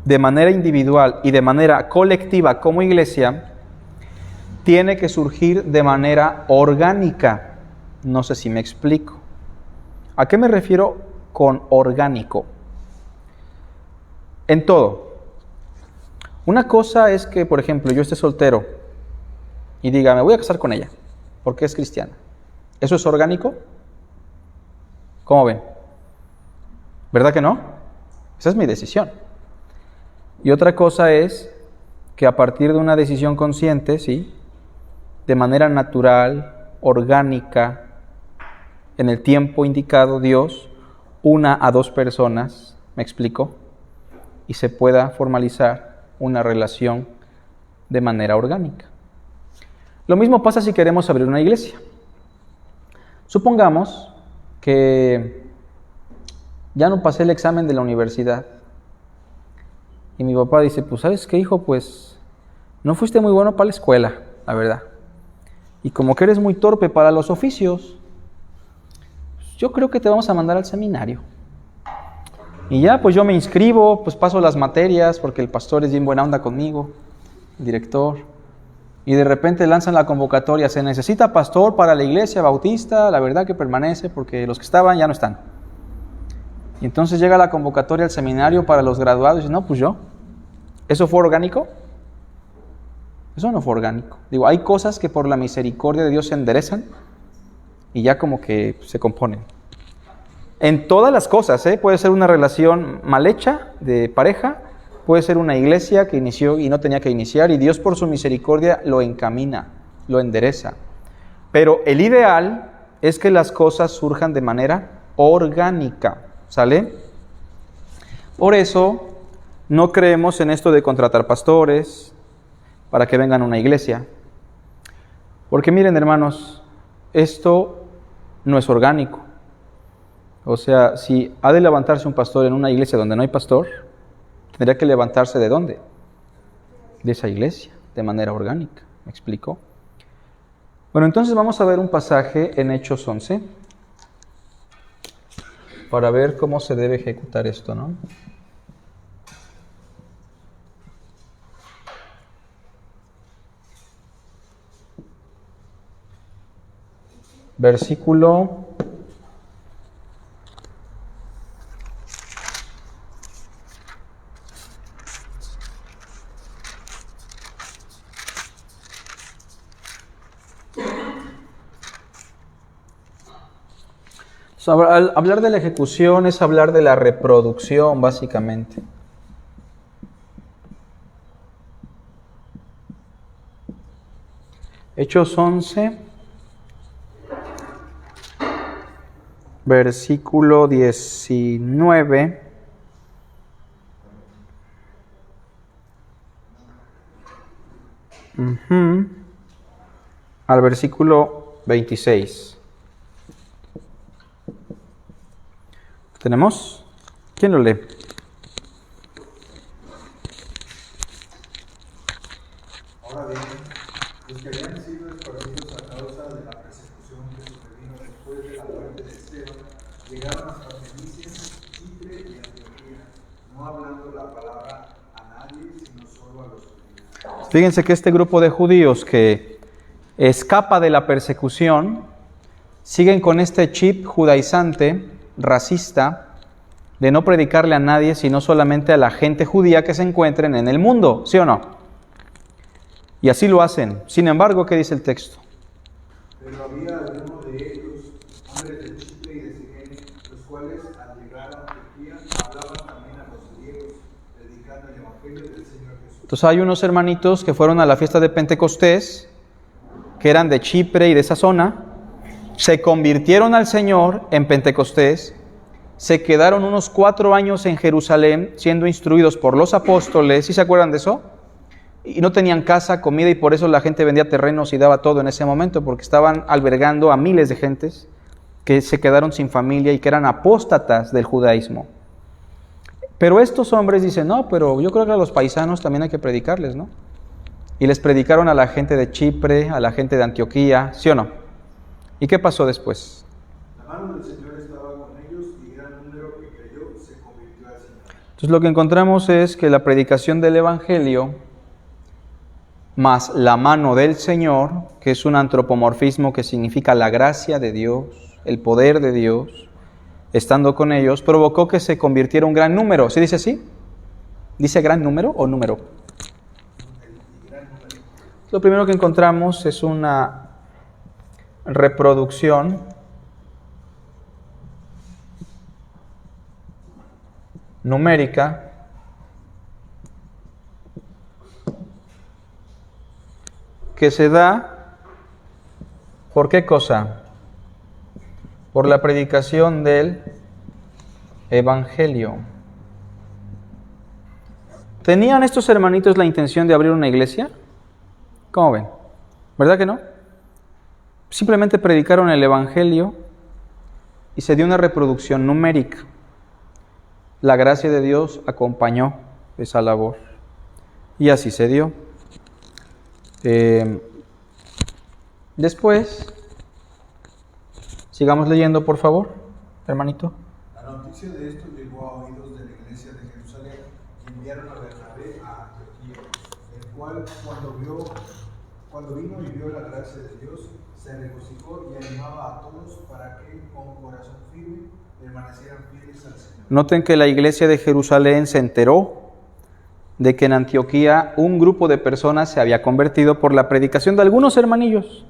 de manera individual y de manera colectiva como iglesia, tiene que surgir de manera orgánica. No sé si me explico. ¿A qué me refiero con orgánico? En todo. Una cosa es que, por ejemplo, yo esté soltero y diga, me voy a casar con ella, porque es cristiana. ¿Eso es orgánico? ¿Cómo ven? ¿Verdad que no? Esa es mi decisión. Y otra cosa es que a partir de una decisión consciente, ¿sí?, de manera natural, orgánica, en el tiempo indicado, Dios una a dos personas, ¿me explico?, y se pueda formalizar una relación de manera orgánica. Lo mismo pasa si queremos abrir una iglesia. Supongamos que ya no pasé el examen de la universidad y mi papá dice, pues ¿sabes qué, hijo? Pues no fuiste muy bueno para la escuela, la verdad. Y como que eres muy torpe para los oficios, yo creo que te vamos a mandar al seminario. Y ya, pues yo me inscribo, pues paso las materias, porque el pastor es bien buena onda conmigo, el director. Y de repente lanzan la convocatoria, se necesita pastor para la iglesia bautista, la verdad que permanece, porque los que estaban ya no están. Y entonces llega la convocatoria al seminario para los graduados y dicen, no, pues yo. ¿Eso fue orgánico? Eso no fue orgánico. Digo, hay cosas que por la misericordia de Dios se enderezan y ya como que se componen. En todas las cosas, puede ser una relación mal hecha de pareja, puede ser una iglesia que inició y no tenía que iniciar, y Dios por su misericordia lo encamina, lo endereza. Pero el ideal es que las cosas surjan de manera orgánica, ¿sale? Por eso no creemos en esto de contratar pastores para que vengan a una iglesia. Porque miren, hermanos, esto no es orgánico. O sea, si ha de levantarse un pastor en una iglesia donde no hay pastor, tendría que levantarse ¿de dónde? De esa iglesia, de manera orgánica. ¿Me explico? Bueno, entonces vamos a ver un pasaje en Hechos 11 para ver cómo se debe ejecutar esto, ¿no? Versículo 1. Hablar de la ejecución es hablar de la reproducción, básicamente. Hechos 11, versículo 19. Al versículo 26. ¿Tenemos? ¿Quién lo lee? Ahora bien, los que habían sido esparcidos a causa de la persecución que sobrevino después de la muerte de Esteban, llegaron hasta Fenicia, Chipre y Antioquía, no hablando la palabra a nadie, sino solo a los judíos. Fíjense que este grupo de judíos que escapa de la persecución, siguen con este chip judaizante, racista, de no predicarle a nadie, sino solamente a la gente judía que se encuentren en el mundo, ¿sí o no? Y así lo hacen. Sin embargo, ¿qué dice el texto? Pero había algunos de ellos, hombres de Chipre y de Sirene, los cuales al llegar a Antioquía hablaban también a los griegos, predicando el evangelio del Señor Jesús. Entonces hay unos hermanitos que fueron a la fiesta de Pentecostés, que eran de Chipre y de esa zona, se convirtieron al Señor en Pentecostés, se quedaron unos 4 años en Jerusalén siendo instruidos por los apóstoles, ¿sí se acuerdan de eso? Y no tenían casa, comida, y por eso la gente vendía terrenos y daba todo en ese momento, porque estaban albergando a miles de gentes que se quedaron sin familia y que eran apóstatas del judaísmo. Pero estos hombres dicen, no, pero yo creo que a los paisanos también hay que predicarles, ¿no? Y les predicaron a la gente de Chipre, a la gente de Antioquía, ¿sí o no? ¿Y qué pasó después? La mano del Señor estaba con ellos y gran número que creyó se convirtió al Señor. Entonces lo que encontramos es que la predicación del Evangelio más la mano del Señor, que es un antropomorfismo que significa la gracia de Dios, el poder de Dios, estando con ellos, provocó que se convirtiera un gran número. ¿Sí dice así? ¿Dice gran número o número? Lo primero que encontramos es una reproducción numérica que se da, ¿por qué cosa? Por la predicación del Evangelio. ¿Tenían estos hermanitos la intención de abrir una iglesia? ¿Cómo ven? ¿Verdad que no? Simplemente predicaron el Evangelio y se dio una reproducción numérica. La gracia de Dios acompañó esa labor. Y así se dio. Después, sigamos leyendo, por favor, hermanito. La noticia de esto llegó a oídos de la iglesia de Jerusalén y enviaron a Bernabé a Antioquía, el cual cuando vino y vio la gracia de Dios, se regocijó y animaba a todos para que con corazón firme permanecieran fieles al Señor. Noten que la iglesia de Jerusalén se enteró de que en Antioquía un grupo de personas se había convertido por la predicación de algunos hermanillos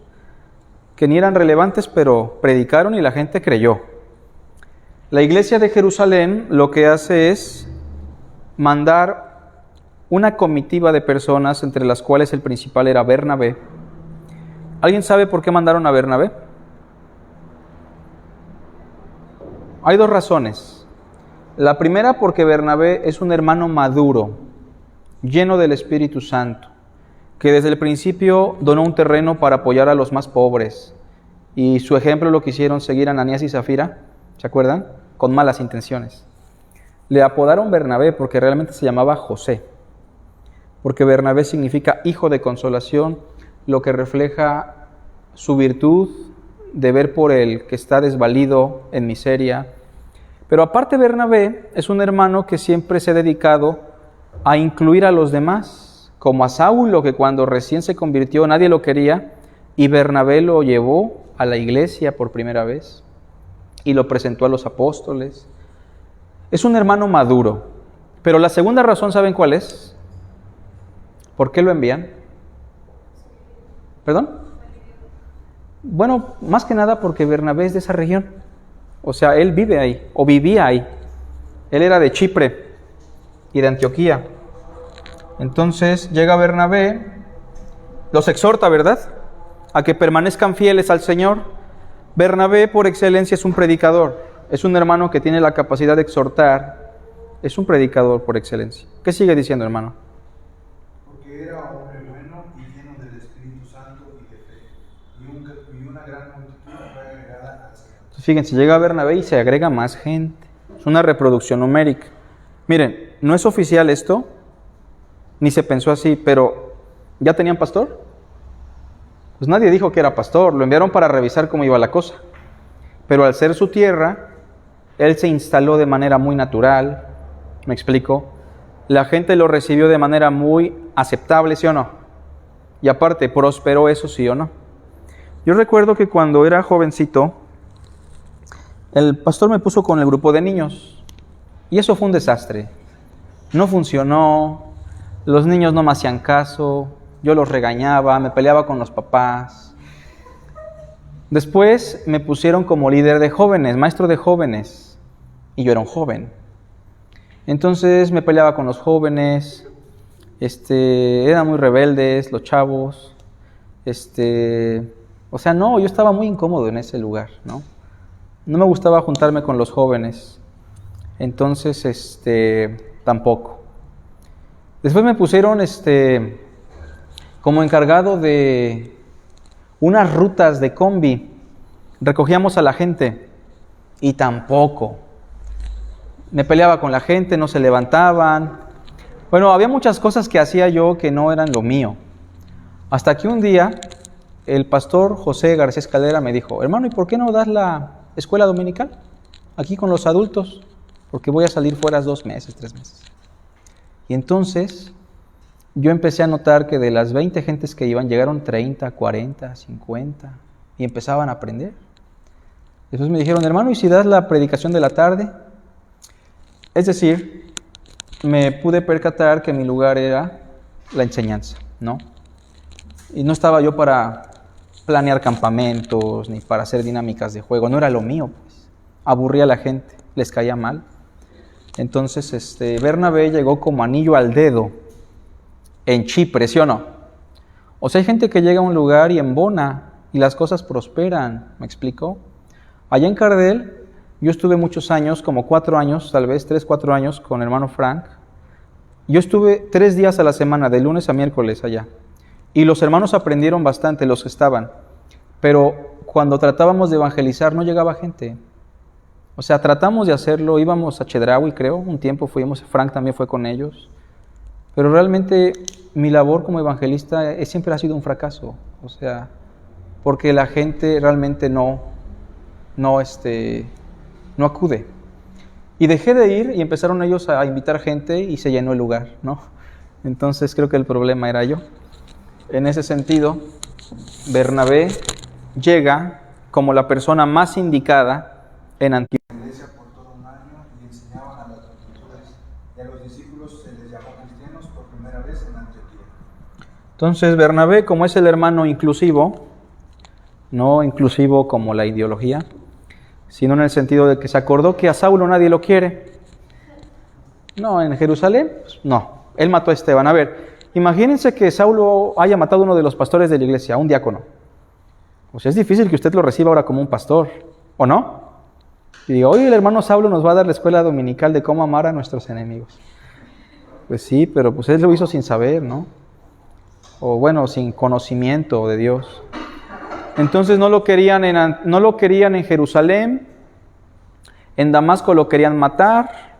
que ni eran relevantes, pero predicaron y la gente creyó. La iglesia de Jerusalén lo que hace es mandar una comitiva de personas, entre las cuales el principal era Bernabé. ¿Alguien sabe por qué mandaron a Bernabé? Hay dos razones. La primera, porque Bernabé es un hermano maduro, lleno del Espíritu Santo, que desde el principio donó un terreno para apoyar a los más pobres. Y su ejemplo lo quisieron seguir Ananías y Zafira, ¿se acuerdan? Con malas intenciones. Le apodaron Bernabé porque realmente se llamaba José, porque Bernabé significa hijo de consolación, lo que refleja su virtud de ver por el que está desvalido en miseria. Pero aparte, Bernabé es un hermano que siempre se ha dedicado a incluir a los demás, como a Saulo, que cuando recién se convirtió nadie lo quería, y Bernabé lo llevó a la iglesia por primera vez y lo presentó a los apóstoles. Es un hermano maduro. Pero la segunda razón, ¿saben cuál es? ¿Por qué lo envían? ¿Perdón? Bueno, más que nada porque Bernabé es de esa región. O sea, él vive ahí, o vivía ahí. Él era de Chipre y de Antioquía. Entonces llega Bernabé, los exhorta, ¿verdad?, a que permanezcan fieles al Señor. Bernabé, por excelencia, es un predicador. Es un hermano que tiene la capacidad de exhortar. Es un predicador por excelencia. ¿Qué sigue diciendo, hermano? Porque era hombre bueno y lleno del Espíritu Santo y de fe, y una gran multitud fue agregada al Señor. Entonces, fíjense, llega Bernabé y se agrega más gente. Es una reproducción numérica. Miren, no es oficial esto, ni se pensó así, pero ¿ya tenían pastor? Pues nadie dijo que era pastor, lo enviaron para revisar cómo iba la cosa. Pero al ser su tierra, él se instaló de manera muy natural, ¿me explico? La gente lo recibió de manera muy aceptable, ¿sí o no? Y aparte, prosperó eso, ¿sí o no? Yo recuerdo que cuando era jovencito, el pastor me puso con el grupo de niños, y eso fue un desastre. No funcionó, los niños no me hacían caso, yo los regañaba, me peleaba con los papás. Después me pusieron como líder de jóvenes, maestro de jóvenes, y yo era un joven. Entonces me peleaba con los jóvenes, eran muy rebeldes los chavos, o sea, no, yo estaba muy incómodo en ese lugar, ¿no? No me gustaba juntarme con los jóvenes, entonces, tampoco. Después me pusieron, como encargado de unas rutas de combi, recogíamos a la gente y tampoco. Me peleaba con la gente, no se levantaban. Bueno, había muchas cosas que hacía yo que no eran lo mío. Hasta que un día el pastor José García Escalera me dijo: hermano, ¿y por qué no das la escuela dominical aquí con los adultos? Porque voy a salir fuera 2 meses, 3 meses. Y entonces yo empecé a notar que de las 20 gentes que iban, llegaron 30, 40, 50 y empezaban a aprender. Después me dijeron: hermano, ¿y si das la predicación de la tarde? Es decir, me pude percatar que mi lugar era la enseñanza, ¿no? Y no estaba yo para planear campamentos ni para hacer dinámicas de juego, no era lo mío, pues. Aburría a la gente, les caía mal. Entonces, Bernabé llegó como anillo al dedo en Chipre, ¿sí o no? O sea, hay gente que llega a un lugar y embona y las cosas prosperan, ¿me explico? Allá en Cardel, yo estuve muchos años, como 4 años, tal vez 3, 4 años con el hermano Frank. Yo estuve 3 días a la semana, de lunes a miércoles allá. Y los hermanos aprendieron bastante, los que estaban. Pero cuando tratábamos de evangelizar no llegaba gente. O sea, tratamos de hacerlo, íbamos a Chedraui, creo, un tiempo fuimos, Frank también fue con ellos. Pero realmente mi labor como evangelista siempre ha sido un fracaso. O sea, porque la gente realmente no acude. Y dejé de ir y empezaron ellos a invitar gente y se llenó el lugar, ¿no? Entonces creo que el problema era yo. En ese sentido, Bernabé llega como la persona más indicada en Antioquía. La iglesia por todo un año y enseñaban a las multitudes, y a los discípulos se les llamó cristianos por primera vez en Antioquía. Entonces Bernabé, como es el hermano inclusivo, no inclusivo como la ideología, sino en el sentido de que se acordó que a Saulo nadie lo quiere. No, en Jerusalén, pues, no, él mató a Esteban. A ver, imagínense que Saulo haya matado a uno de los pastores de la iglesia, a un diácono. Pues es difícil que usted lo reciba ahora como un pastor, ¿o no? Y digo, oye, el hermano Saulo nos va a dar la escuela dominical de cómo amar a nuestros enemigos. Pues sí, pero pues él lo hizo sin saber, ¿no? O bueno, sin conocimiento de Dios. Entonces no lo querían en Jerusalén, en Damasco lo querían matar.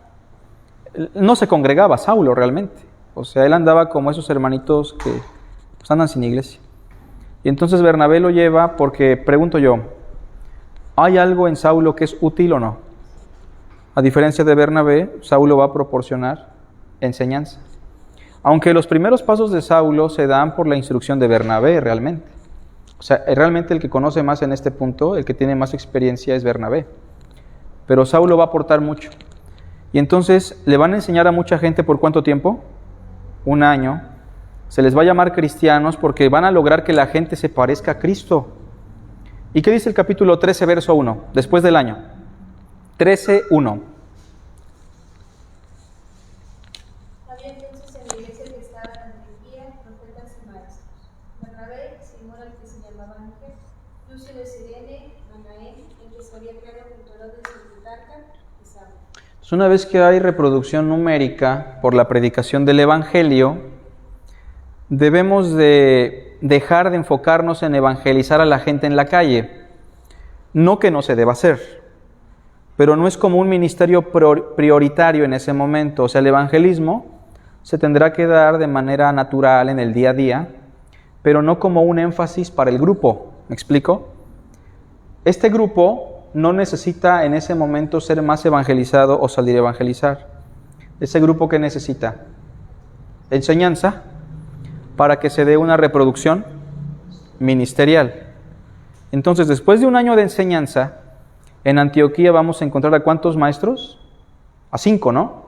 No se congregaba Saulo realmente. O sea, él andaba como esos hermanitos que pues, andan sin iglesia. Y entonces Bernabé lo lleva porque, pregunto yo, ¿hay algo en Saulo que es útil o no? A diferencia de Bernabé, Saulo va a proporcionar enseñanza. Aunque los primeros pasos de Saulo se dan por la instrucción de Bernabé realmente. O sea, realmente el que conoce más en este punto, el que tiene más experiencia es Bernabé. Pero Saulo va a aportar mucho. Y entonces le van a enseñar a mucha gente ¿por cuánto tiempo? 1 año. Se les va a llamar cristianos porque van a lograr que la gente se parezca a Cristo. ¿Y qué dice el capítulo 13, verso 1? Después del año. 13, 1. Había entonces en la iglesia que estaba en Antioquía profetas y maestros: Bernabé, Simón al que se llamaba Ángel, Lucio de Cirene, Manaén, el que se había creado junto a Herodes el tetrarca, y Saulo. Entonces, una vez que hay reproducción numérica por la predicación del Evangelio, debemos de dejar de enfocarnos en evangelizar a la gente en la calle. No que no se deba hacer, pero no es como un ministerio prioritario en ese momento. O sea, el evangelismo se tendrá que dar de manera natural en el día a día, pero no como un énfasis para el grupo. ¿Me explico? Este grupo no necesita en ese momento ser más evangelizado o salir a evangelizar. Ese grupo que necesita enseñanza para que se dé una reproducción ministerial. Entonces, después de 1 año de enseñanza, en Antioquía vamos a encontrar ¿a cuántos maestros? A 5, ¿no?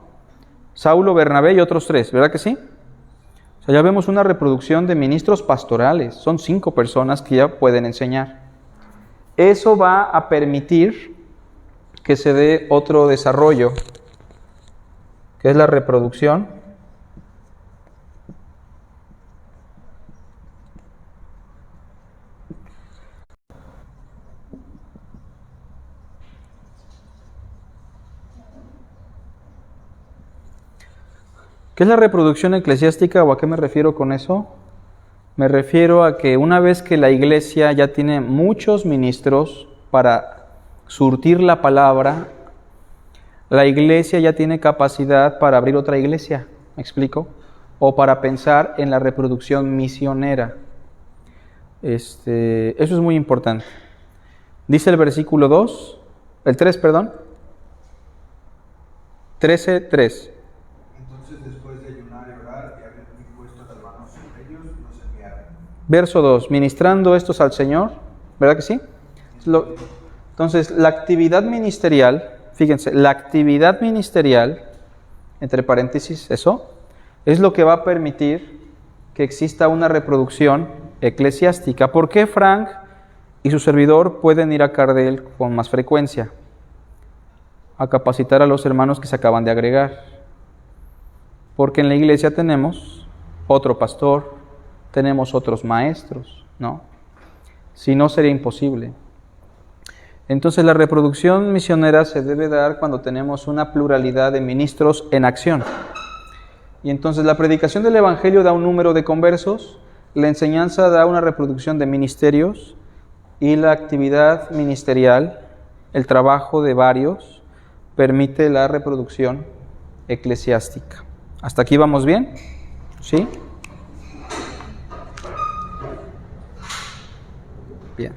Saulo, Bernabé y otros 3, ¿verdad que sí? O sea, ya vemos una reproducción de ministros pastorales. Son 5 personas que ya pueden enseñar. Eso va a permitir que se dé otro desarrollo, que es la reproducción ¿Qué es la reproducción eclesiástica o a qué me refiero con eso? Me refiero a que una vez que la iglesia ya tiene muchos ministros para surtir la palabra, la iglesia ya tiene capacidad para abrir otra iglesia, ¿me explico? O para pensar en la reproducción misionera. Eso es muy importante. Dice el versículo 2, el 3, perdón. 13:3. Verso 2, ministrando estos al Señor, ¿verdad que sí? Entonces, la actividad ministerial, fíjense, la actividad ministerial entre paréntesis, eso, es lo que va a permitir que exista una reproducción eclesiástica. ¿Por qué Frank y su servidor pueden ir a Cardel con más frecuencia a capacitar a los hermanos que se acaban de agregar? Porque en la iglesia tenemos otro pastor, tenemos otros maestros, ¿no? Si no, sería imposible. Entonces la reproducción misionera se debe dar cuando tenemos una pluralidad de ministros en acción. Y entonces la predicación del Evangelio da un número de conversos, la enseñanza da una reproducción de ministerios y la actividad ministerial, el trabajo de varios, permite la reproducción eclesiástica. ¿Hasta aquí vamos bien? ¿Sí? Bien.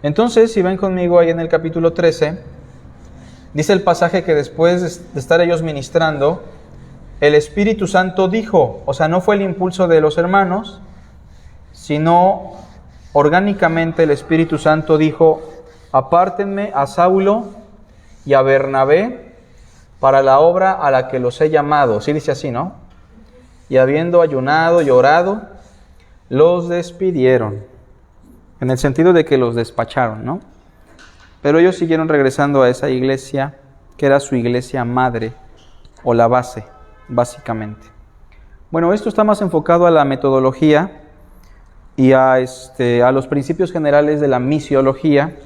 Entonces, si ven conmigo ahí en el capítulo 13, dice el pasaje que después de estar ellos ministrando, el Espíritu Santo dijo, o sea, no fue el impulso de los hermanos, sino orgánicamente el Espíritu Santo dijo, apártenme a Saulo y a Bernabé para la obra a la que los he llamado. Sí dice así, ¿no? Y habiendo ayunado y orado, los despidieron. En el sentido de que los despacharon, ¿no? Pero ellos siguieron regresando a esa iglesia, que era su iglesia madre, o la base, básicamente. Bueno, esto está más enfocado a la metodología y a los principios generales de la misiología.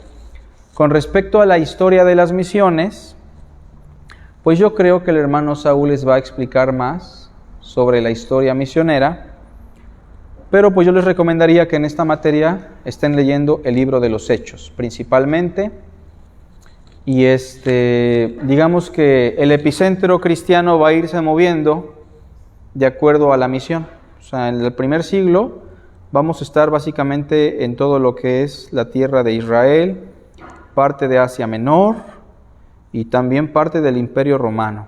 Con respecto a la historia de las misiones, pues yo creo que el hermano Saúl les va a explicar más sobre la historia misionera, pero pues yo les recomendaría que en esta materia estén leyendo el libro de los Hechos, principalmente, y digamos que el epicentro cristiano va a irse moviendo de acuerdo a la misión. O sea, en el primer siglo vamos a estar básicamente en todo lo que es la tierra de Israel, parte de Asia Menor y también parte del Imperio Romano.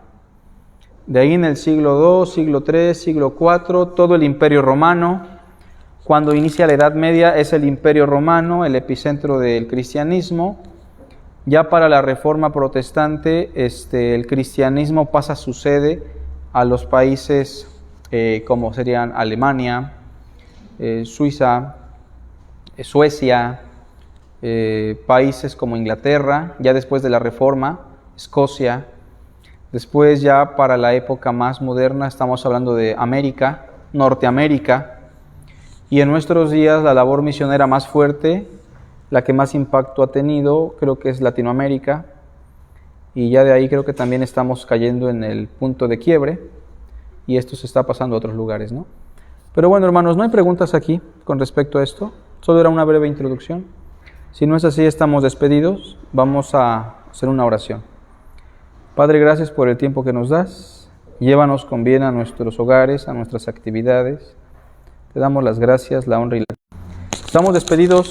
De ahí en el siglo II, siglo III, siglo IV, todo el Imperio Romano. Cuando inicia la Edad Media es el Imperio Romano, el epicentro del cristianismo. Ya para la Reforma Protestante, el cristianismo pasa su sede a los países como serían Alemania, Suiza, Suecia, países como Inglaterra, ya después de la Reforma, Escocia. Después ya para la época más moderna estamos hablando de América, Norteamérica. Y en nuestros días la labor misionera más fuerte, la que más impacto ha tenido, creo que es Latinoamérica. Y ya de ahí creo que también estamos cayendo en el punto de quiebre. Y esto se está pasando a otros lugares, ¿no? Pero bueno, hermanos, no hay preguntas aquí con respecto a esto. Solo era una breve introducción. Si no es así, estamos despedidos. Vamos a hacer una oración. Padre, gracias por el tiempo que nos das. Llévanos con bien a nuestros hogares, a nuestras actividades. Te damos las gracias, la honra y la... Estamos despedidos.